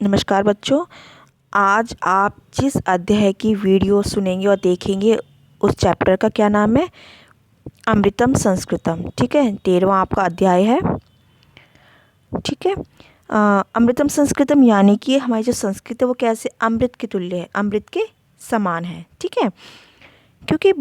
नमस्कार बच्चों। आज आप जिस अध्याय की वीडियो सुनेंगे और देखेंगे उस चैप्टर का क्या नाम है? अमृतम संस्कृतम। ठीक है, 13वां आपका अध्याय है। ठीक है। अमृतम संस्कृतम यानी कि हमारी जो संस्कृत है वो कैसे अमृत के तुल्य है, अमृत के समान है। ठीक है, क्योंकि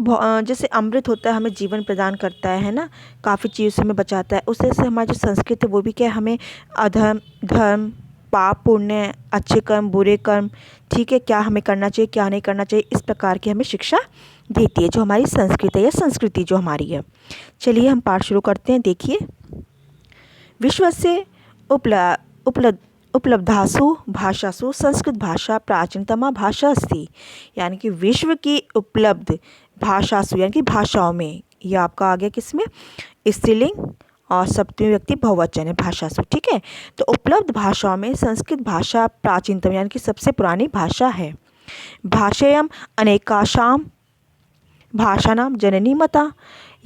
जैसे अमृत होता है हमें जीवन प्रदान करता है ना, काफ़ी चीज़ों से हमें बचाता है। उस तरह से हमारी जो संस्कृत है वो भी क्या है, हमें अधर्म, धर्म, पाप, पुण्य, अच्छे कर्म, बुरे कर्म, ठीक है, क्या हमें करना चाहिए, क्या नहीं करना चाहिए, इस प्रकार की हमें शिक्षा देती है जो हमारी संस्कृत है या संस्कृति जो हमारी है। चलिए हम पाठ शुरू करते हैं। देखिए, विश्व से उपलब्धासु भाषासु संस्कृत भाषा प्राचीनतमा भाषा अस्ति। यानी कि विश्व की उपलब्ध भाषासु यानी कि भाषाओं में, ये आपका आ गया किसमें, स्त्रीलिंग और सप्तमी व्यक्ति बहुवचन है भाषासु। ठीक है, तो उपलब्ध भाषाओं में संस्कृत भाषा प्राचीनतम यानी कि सबसे पुरानी भाषा है। भाषेयम अनेकाशाम भाषानाम जननी मता।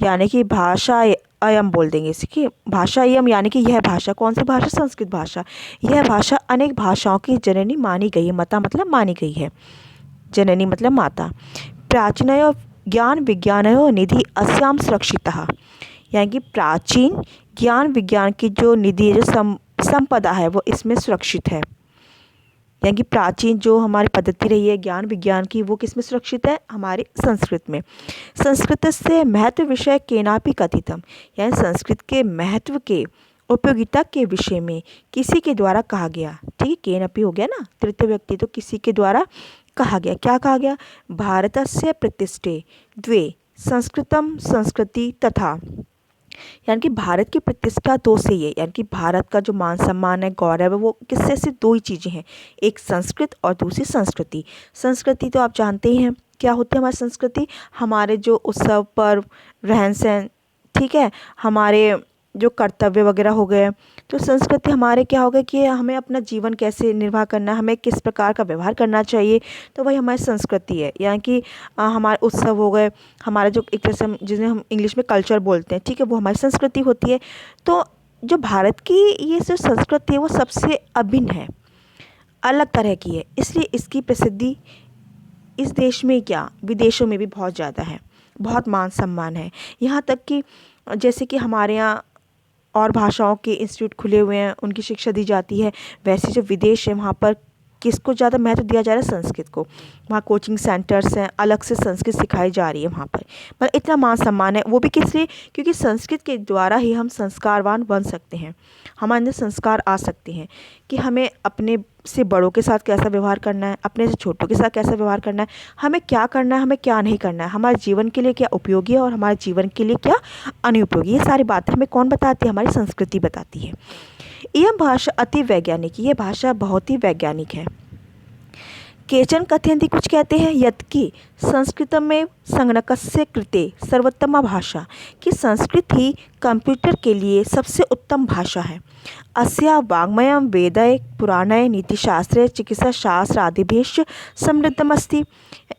यानी कि भाषा अयम बोल देंगे इसकी, भाषा अयम यानी कि यह भाषा, कौन सी भाषा, संस्कृत भाषा। यह भाषा अनेक भाषाओं की जननी मानी गई है। मता मतलब मानी गई है, जननी मतलब माता। प्राचीनयो ज्ञान विज्ञानयो निधि अस्याम सुरक्षितः। यानी कि प्राचीन ज्ञान विज्ञान की जो निधि, जो संपदा है वो इसमें सुरक्षित है। यानी कि प्राचीन जो हमारी पद्धति रही है ज्ञान विज्ञान की, वो किस में सुरक्षित है, हमारी संस्कृत में। संस्कृत से महत्व विषय केनापि कथितम। यानी संस्कृत के महत्व के, उपयोगिता के विषय में किसी के द्वारा कहा गया। ठीक है, केनापि हो गया ना, तृतीय व्यक्ति, तो किसी के द्वारा कहा गया। क्या कहा गया? भारतस्य प्रतिष्ठे द्वे संस्कृतम संस्कृति तथा। यानी कि भारत की प्रतिष्ठा दो से ही है, यानी कि भारत का जो मान सम्मान है, गौरव है, वो किससे, सिर्फ दो ही चीज़ें हैं, एक संस्कृत और दूसरी संस्कृति। संस्कृति तो आप जानते ही हैं क्या होती है हमारी संस्कृति, हमारे जो उत्सव पर्व, रहन सहन, ठीक है, हमारे जो कर्तव्य वगैरह हो गए। तो संस्कृति हमारे क्या हो गया कि हमें अपना जीवन कैसे निर्वाह करना है, हमें किस प्रकार का व्यवहार करना चाहिए, तो वही हमारी संस्कृति है। यानी कि हमारे उत्सव हो गए, हमारा जो एक तरह से जिन्हें हम इंग्लिश में कल्चर बोलते हैं, ठीक है, वो हमारी संस्कृति होती है। तो जो भारत की ये जो संस्कृति है वो सबसे अभिन्न है, अलग तरह की है, इसलिए इसकी प्रसिद्धि इस देश में क्या विदेशों में भी बहुत ज़्यादा है, बहुत मान सम्मान है। यहाँ तक कि जैसे कि हमारे यहाँ और भाषाओं के इंस्टीट्यूट खुले हुए हैं, उनकी शिक्षा दी जाती है, वैसे जो विदेश है वहाँ पर किसको ज़्यादा महत्व दिया जा रहा है, संस्कृत को। वहाँ कोचिंग सेंटर्स हैं, अलग से संस्कृत सिखाई जा रही है वहाँ पर, मतलब इतना मान सम्मान है। वो भी किस लिए? क्योंकि संस्कृत के द्वारा ही हम संस्कारवान बन सकते हैं, हमारे अंदर संस्कार आ सकते हैं कि हमें अपने से बड़ों के साथ कैसा व्यवहार करना है, अपने से छोटों के साथ कैसा व्यवहार करना है, हमें क्या करना है, हमें क्या नहीं करना है, हमारे जीवन के लिए क्या उपयोगी है और हमारे जीवन के लिए क्या अनुपयोगी। ये सारी बातें हमें कौन बताती है? हमारी संस्कृति बताती है। यह भाषा अति वैज्ञानिक, ये भाषा बहुत ही वैज्ञानिक है। केचन कथयन्ति, कुछ कहते हैं, यत्कि संस्कृतम में संगणकस्य कृते सर्वोत्तमा भाषा, कि संस्कृत ही कंप्यूटर के लिए सबसे उत्तम भाषा है। अस्या वाङ्मयं वेदै पुराणै नीतिशास्त्रे चिकित्सा शास्त्र आदिभिश्च समृद्धमस्ति।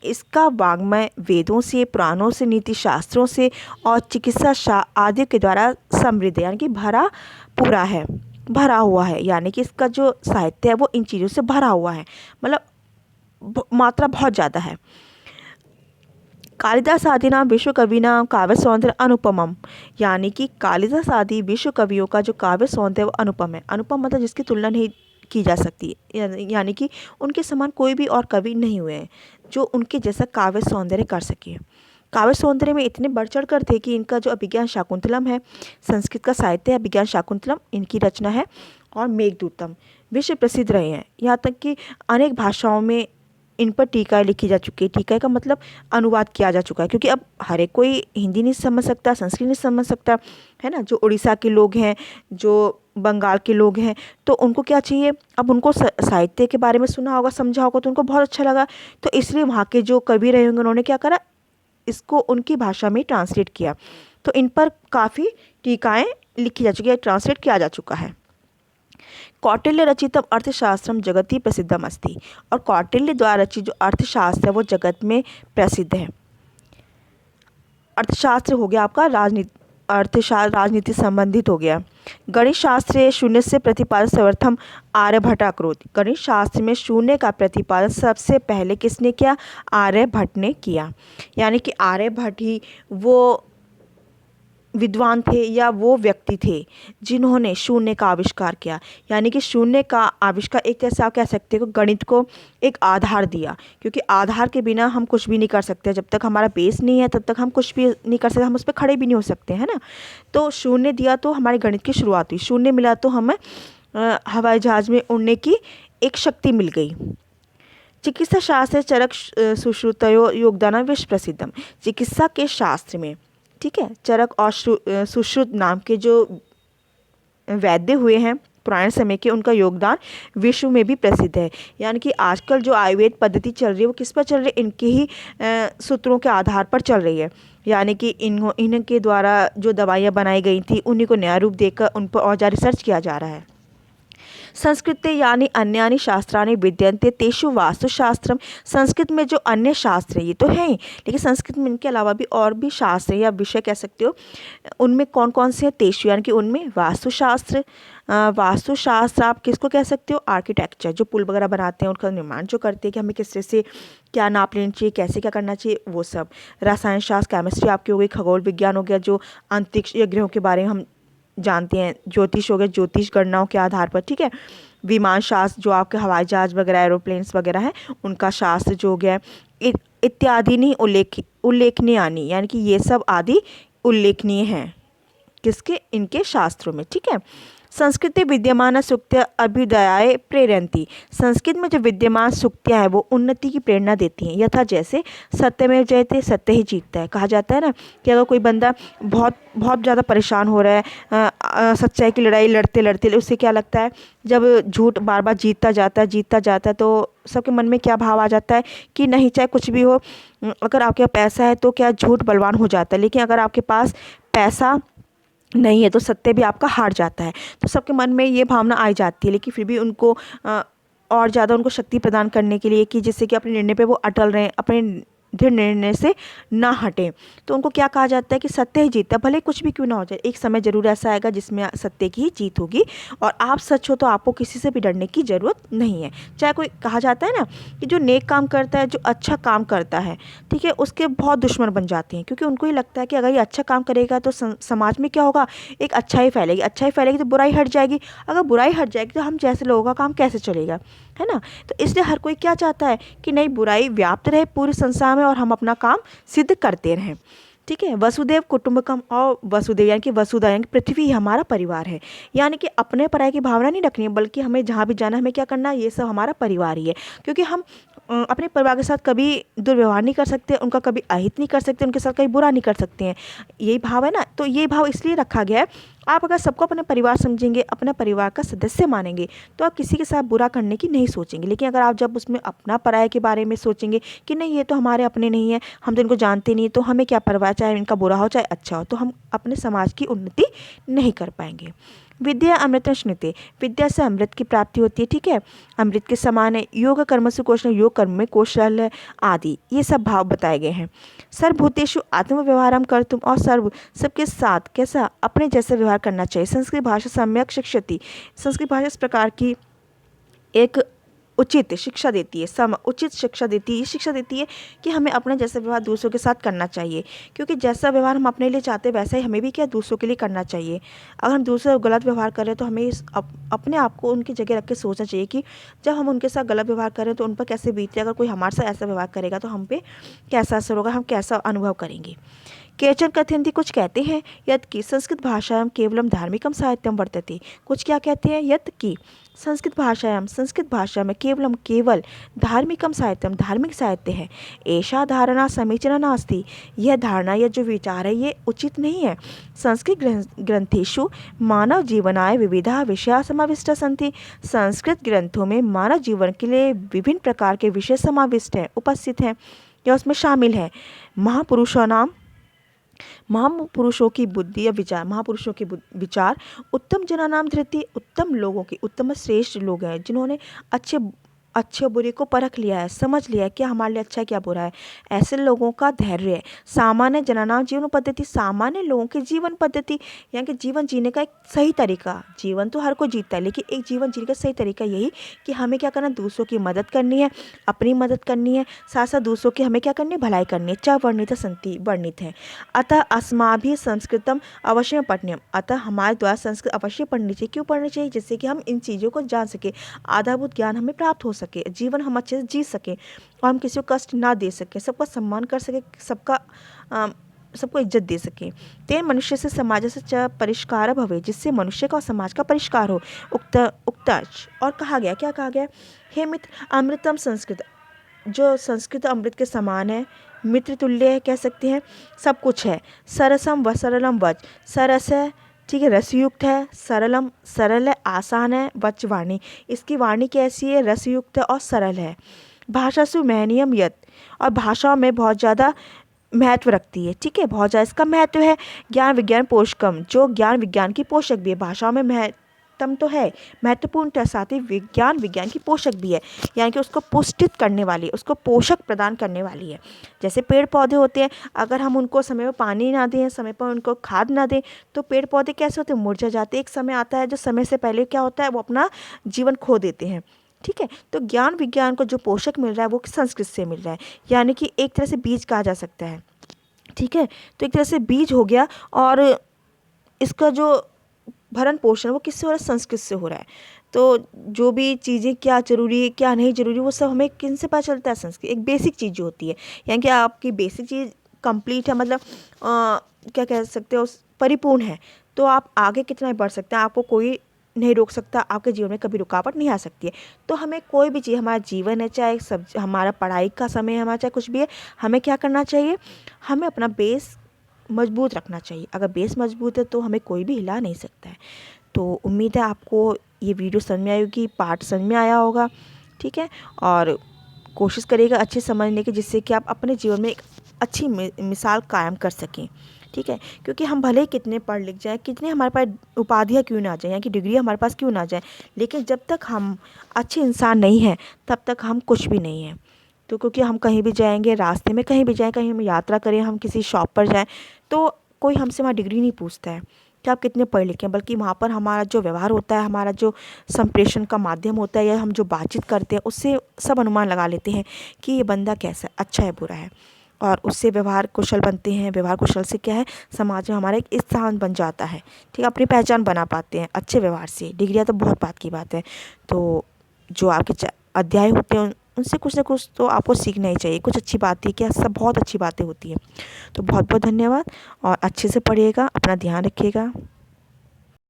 इसका वाङ्मय वेदों से, पुराणों से, नीति शास्त्रों से और चिकित्सा आदि के द्वारा समृद्ध यानी कि भरा पूरा है, भरा हुआ है। यानी कि इसका जो साहित्य है वो इन चीज़ों से भरा हुआ है, मतलब मात्रा बहुत ज़्यादा है। कालिदास आदिना विश्व कविना काव्य सौंदर्य अनुपमम। यानी कि कालिदास आदि विश्व कवियों का जो काव्य सौंदर्य वो अनुपम है। अनुपम मतलब जिसकी तुलना नहीं की जा सकती, यानी कि उनके समान कोई भी और कवि नहीं हुए हैं जो उनके जैसा काव्य सौंदर्य कर सके। काव्य सौंदर्य में इतने बढ़ चढ़ कर थे कि इनका जो अभिज्ञान शाकुंतलम है, संस्कृत का साहित्य है, अभिज्ञान शाकुंतलम इनकी रचना है, और मेघदूतम विश्व प्रसिद्ध रहे हैं। यहाँ तक कि अनेक भाषाओं में इन पर टीकाएँ लिखी जा चुकी है। टीकाएँ का मतलब अनुवाद किया जा चुका है, क्योंकि अब हर एक कोई हिंदी नहीं समझ सकता, संस्कृत नहीं समझ सकता, है ना। जो उड़ीसा के लोग हैं, जो बंगाल के लोग हैं, तो उनको क्या चाहिए, अब उनको साहित्य के बारे में सुना होगा, समझा होगा, तो उनको बहुत अच्छा लगा, तो इसलिए वहाँ के जो कवि रहे होंगे उन्होंने क्या करा, इसको उनकी भाषा में ट्रांसलेट किया। तो इन पर काफ़ी टीकाएँ लिखी जा चुकी है, ट्रांसलेट किया जा चुका है। कौटिल्य रचितम अर्थशास्त्रम जगति प्रसिद्धम अस्ति। और कौटिल्य द्वारा रचित जो अर्थशास्त्र है वो जगत में प्रसिद्ध है। अर्थशास्त्र हो गया आपका अर्थशास्त्र राजनीति संबंधित हो गया। गणित शास्त्र शून्य से प्रतिपादन सर्वप्रथम आर्यभट्ट अकरोत। गणित शास्त्र में शून्य का प्रतिपादन सबसे पहले किसने किया? आर्यभट्ट ने किया। यानी कि आर्यभट्ट ही वो विद्वान थे या वो व्यक्ति थे जिन्होंने शून्य का आविष्कार किया। यानी कि शून्य का आविष्कार एक तरह से आप कह सकते हो गणित को एक आधार दिया, क्योंकि आधार के बिना हम कुछ भी नहीं कर सकते। जब तक हमारा बेस नहीं है तब तक हम कुछ भी नहीं कर सकते, हम उस पर खड़े भी नहीं हो सकते, है ना। तो शून्य दिया तो हमारे गणित की शुरुआत हुई, शून्य मिला तो हमें हवाई जहाज़ में उड़ने की एक शक्ति मिल गई। चिकित्सा शास्त्र चरक सुश्रुतयो योगदान विश्व प्रसिद्धम। चिकित्सा के शास्त्र में, ठीक है, चरक और सुश्रुत नाम के जो वैद्य हुए हैं पुराने समय के, उनका योगदान विश्व में भी प्रसिद्ध है। यानी कि आजकल जो आयुर्वेद पद्धति चल रही है वो किस पर चल रही है? इनके ही सूत्रों के आधार पर चल रही है। यानी कि इनके द्वारा जो दवाइयाँ बनाई गई थी उन्हीं को नया रूप देकर उन पर और ज़्यादा रिसर्च किया जा रहा है। संस्कृते यानी अन्यानि शास्त्राणि विद्यन्ते तेषु वास्तुशास्त्रम। संस्कृत में जो अन्य शास्त्र है ये तो है ही, लेकिन संस्कृत में इनके अलावा भी और भी शास्त्र या विषय कह सकते हो, उनमें कौन कौन से हैं? तेषु यानी कि उनमें वास्तुशास्त्र। वास्तुशास्त्र आप किसको कह सकते हो? आर्किटेक्चर, जो पुल वगैरह बनाते हैं उनका निर्माण जो करते हैं कि हमें किस तरह से क्या नाप लेना चाहिए, कैसे क्या करना चाहिए, वो सब। रसायन शास्त्र, केमिस्ट्री आपकी हो गई। खगोल विज्ञान हो गया, जो अंतरिक्ष या ग्रहों के बारे में हम जानते हैं। ज्योतिष हो गया, ज्योतिष गणनाओं के आधार पर, ठीक है। विमान शास्त्र, जो आपके हवाई जहाज वगैरह एरोप्लेन्स वगैरह हैं उनका शास्त्र जो हो गया। इत्यादि नहीं उल्लेखनीय आनी, यानी कि ये सब आदि उल्लेखनीय हैं किसके? इनके शास्त्रों में, ठीक है। संस्कृते विद्यमान सूक्त्या अभ्युदयाय प्रेरयन्ति। संस्कृत में जो विद्यमान सूक्तियाँ हैं वो उन्नति की प्रेरणा देती हैं। यथा जैसे सत्यमेव जयते, सत्य ही जीतता है। कहा जाता है ना कि अगर कोई बंदा बहुत बहुत ज़्यादा परेशान हो रहा है, सच्चाई की लड़ाई लड़ते लड़ते उसे क्या लगता है, जब झूठ बार बार जीतता जाता है तो सबके मन में क्या भाव आ जाता है कि नहीं, चाहे कुछ भी हो, अगर आपके पास पैसा है तो क्या झूठ बलवान हो जाता है, लेकिन अगर आपके पास पैसा नहीं है तो सत्य भी आपका हार जाता है। तो सबके मन में ये भावना आई जाती है, लेकिन फिर भी उनको और ज़्यादा उनको शक्ति प्रदान करने के लिए कि जिससे कि अपने निर्णय पे वो अटल रहें, अपने दृढ़ निर्णय से ना हटें, तो उनको क्या कहा जाता है कि सत्य ही जीतता है। भले कुछ भी क्यों ना हो जाए, एक समय जरूर ऐसा आएगा जिसमें सत्य की ही जीत होगी और आप सच हो तो आपको किसी से भी डरने की ज़रूरत नहीं है। चाहे कोई, कहा जाता है ना कि जो नेक काम करता है, जो अच्छा काम करता है, ठीक है, उसके बहुत दुश्मन बन जाते हैं, क्योंकि उनको ही लगता है कि अगर ये अच्छा काम करेगा तो समाज में क्या होगा, एक अच्छाई फैलेगी, अच्छाई फैलेगी तो बुराई हट जाएगी, अगर बुराई हट जाएगी तो हम जैसे लोगों का काम कैसे चलेगा, है ना। तो इसलिए हर कोई क्या चाहता है कि नहीं, बुराई व्याप्त रहे पूरे संसार में और हम अपना काम सिद्ध करते रहें, ठीक है। वसुदेव कुटुंबकम, और वसुदेव यानी कि वसुधा यानी कि पृथ्वी ही हमारा परिवार है। यानी कि अपने पराये की भावना नहीं रखनी है, बल्कि हमें जहाँ भी जाना है हमें क्या करना है, ये सब हमारा परिवार ही है। क्योंकि हम अपने परिवार के साथ कभी दुर्व्यवहार नहीं कर सकते, उनका कभी अहित नहीं कर सकते, उनके साथ कभी बुरा नहीं कर सकते हैं। यही भाव है ना, तो ये भाव इसलिए रखा गया है। आप अगर सबको अपने परिवार समझेंगे, अपने परिवार का सदस्य मानेंगे, तो आप किसी के साथ बुरा करने की नहीं सोचेंगे। लेकिन अगर आप जब उसमें अपना पराये के बारे में सोचेंगे कि नहीं, ये तो हमारे अपने नहीं है, हम तो इनको जानते नहीं, तो हमें क्या परवाह, चाहे इनका बुरा हो चाहे अच्छा हो, तो हम अपने समाज की उन्नति नहीं कर पाएंगे। विद्या अमृत स्मृति, विद्या से अमृत की प्राप्ति होती है, ठीक है। अमृत के समान है। योग कर्म से कौशल, योग कर्म में कौशल है आदि, ये सब भाव बताए गए हैं। सर्वभूतेषु आत्म व्यवहारम कर्तुम, और सबके साथ कैसा, अपने जैसे व्यवहार करना चाहिए। संस्कृत भाषा सम्यक शिक्षति, संस्कृत भाषा इस प्रकार की एक उचित शिक्षा देती है, उचित शिक्षा देती है, ये शिक्षा देती है कि हमें अपने जैसा व्यवहार दूसरों के साथ करना चाहिए, क्योंकि जैसा व्यवहार हम अपने लिए चाहते हैं वैसा ही हमें भी क्या दूसरों के लिए करना चाहिए। अगर हम दूसरे गलत व्यवहार कर रहे हैं तो हमें अपने आप को उनकी जगह रख के सोचना चाहिए कि जब हम उनके साथ गलत व्यवहार कर रहे हैं तो उन पर कैसे बीतती है, अगर कोई हमारे साथ ऐसा व्यवहार करेगा तो हम पे कैसा असर होगा, हम कैसा अनुभव करेंगे। केचन कथयन्ति, कुछ कहते हैं, यत् कि संस्कृत भाषायां केवलम धार्मिकम साहित्यम वर्तते। कुछ क्या कहते हैं, यत् कि संस्कृत भाषा में केवल धार्मिकम साहित्यम, धार्मिक साहित्य है। ऐसा धारणा समीचीना नास्ति, यह धारणा या जो विचार है ये उचित नहीं है। संस्कृत ग्रंथेषु मानव जीवनाय विविधा विषया समाविष्टा सन्ति। संस्कृत ग्रंथों में मानव जीवन के लिए विभिन्न प्रकार के विषय समाविष्ट हैं, उपस्थित हैं या उसमें शामिल है। महापुरुषों की बुद्धि या विचार, महापुरुषों के विचार, उत्तम जनानाम धृति, उत्तम लोगों की, उत्तम श्रेष्ठ लोग हैं जिन्होंने अच्छे अच्छे और बुरे को परख लिया है, समझ लिया है क्या हमारे लिए अच्छा है क्या बुरा है। ऐसे लोगों का धैर्य है। सामान्य जनानां जीवन पद्धति, सामान्य लोगों की जीवन पद्धति यानी कि जीवन जीने का एक सही तरीका। जीवन तो हर कोई जीता है, लेकिन एक जीवन जीने का सही तरीका यही कि हमें क्या करना है, दूसरों की मदद करनी है, अपनी मदद करनी है, साथ साथ दूसरों की हमें क्या करनी है, भलाई करनी है। च वर्णित संति वर्णित है। अतः अस्माभिः संस्कृतम अवश्य पठनीयम, अतः हमारे द्वारा संस्कृत अवश्य पढ़नी चाहिए। क्यों पढ़नी चाहिए? जिससे कि हम इन चीज़ों को जान सके, आधारभूत ज्ञान हमें प्राप्त हो सके, जीवन हम अच्छे से जी सकें और हम किसी को कष्ट ना दे सकें, सबका सम्मान कर सकें, सबको इज्जत दे सकें। तेन मनुष्य से समाज से च परिष्कार भवे, जिससे मनुष्य का और समाज का परिष्कार हो। उक्ताच और कहा गया, क्या कहा गया? हे मित्र, अमृतम संस्कृत, जो संस्कृत अमृत के समान है, मित्र तुल्य है, कह सकते हैं, सब कुछ है। सरसम व सरलम वच, सरस है, ठीक है, रसयुक्त है, सरलम सरल है, आसान है, वच वाणी, इसकी वाणी कैसी है? रसयुक्त है और सरल है। भाषासु महनीयम यत, और भाषाओं में बहुत ज़्यादा महत्व रखती है, ठीक है, बहुत ज़्यादा इसका महत्व है। ज्ञान विज्ञान पोषकम, जो ज्ञान विज्ञान की पोषक भी है, भाषाओं में महत्तम तो है, महत्वपूर्ण है, साथ ही विज्ञान की पोषक भी है, यानी कि उसको पुष्टित करने वाली, उसको पोषक प्रदान करने वाली है। जैसे पेड़ पौधे होते हैं, अगर हम उनको समय पर पानी ना दें, समय पर उनको खाद ना दें, तो पेड़ पौधे कैसे होते हैं? मुरझा जाते हैं। एक समय आता है जो समय से पहले क्या होता है, वो अपना जीवन खो देते हैं, ठीक है। तो ज्ञान विज्ञान को जो पोषक मिल रहा है वो संस्कृत से मिल रहा है, यानी कि एक तरह से बीज कहा जा सकता है, ठीक है। तो एक तरह से बीज हो गया, और इसका जो भरण पोषण वो किससे हो रहा है? संस्कृत से हो रहा है। तो जो भी चीज़ें क्या ज़रूरी है क्या नहीं ज़रूरी, वो सब हमें किन से पता चलता है? संस्कृत। एक बेसिक चीज़ जो होती है, यानी कि आपकी बेसिक चीज़ कंप्लीट है, मतलब क्या कह सकते हो, परिपूर्ण है, तो आप आगे कितना भी बढ़ सकते हैं, आपको कोई नहीं रोक सकता, आपके जीवन में कभी रुकावट नहीं आ सकती है। तो हमें कोई भी चीज़, हमारा जीवन है, चाहे सब हमारा पढ़ाई का समय है, हमारा चाहे कुछ भी है, हमें क्या करना चाहिए? हमें अपना बेस मजबूत रखना चाहिए। अगर बेस मजबूत है तो हमें कोई भी हिला नहीं सकता है। तो उम्मीद है आपको ये वीडियो समझ में आई होगी, पार्ट समझ में आया होगा, ठीक है। और कोशिश करिएगा अच्छे समझने की, जिससे कि आप अपने जीवन में एक अच्छी मिसाल कायम कर सकें, ठीक है। क्योंकि हम भले ही कितने पढ़ लिख जाएँ, कितने हमारे पास उपाधियाँ क्यों ना आ जाए, यानी कि डिग्री हमारे पास क्यों ना आ जाए, लेकिन जब तक हम अच्छे इंसान नहीं हैं, तब तक हम कुछ भी नहीं हैं। तो क्योंकि हम कहीं भी जाएंगे, रास्ते में कहीं भी जाएँ, कहीं हम यात्रा करें, हम किसी शॉप पर जाएँ, तो कोई हमसे वहाँ डिग्री नहीं पूछता है कि आप कितने पढ़े लिखे हैं, बल्कि वहाँ पर हमारा जो व्यवहार होता है, हमारा जो संप्रेषण का माध्यम होता है, या हम जो बातचीत करते हैं, उससे सब अनुमान लगा लेते हैं कि ये बंदा कैसा है, अच्छा है बुरा है, और उससे व्यवहार कुशल बनते हैं। व्यवहार कुशल से क्या है, समाज में हमारा एक स्थान बन जाता है, ठीक है, अपनी पहचान बना पाते हैं अच्छे व्यवहार से। डिग्रियाँ तो बहुत बात की बात है। तो जो आपके अध्याय होते हैं, उनसे कुछ ना कुछ तो आपको सीखना ही चाहिए, कुछ अच्छी बातें, क्या सब बहुत अच्छी बातें होती हैं। तो बहुत बहुत धन्यवाद, और अच्छे से पढ़िएगा, अपना ध्यान रखिएगा।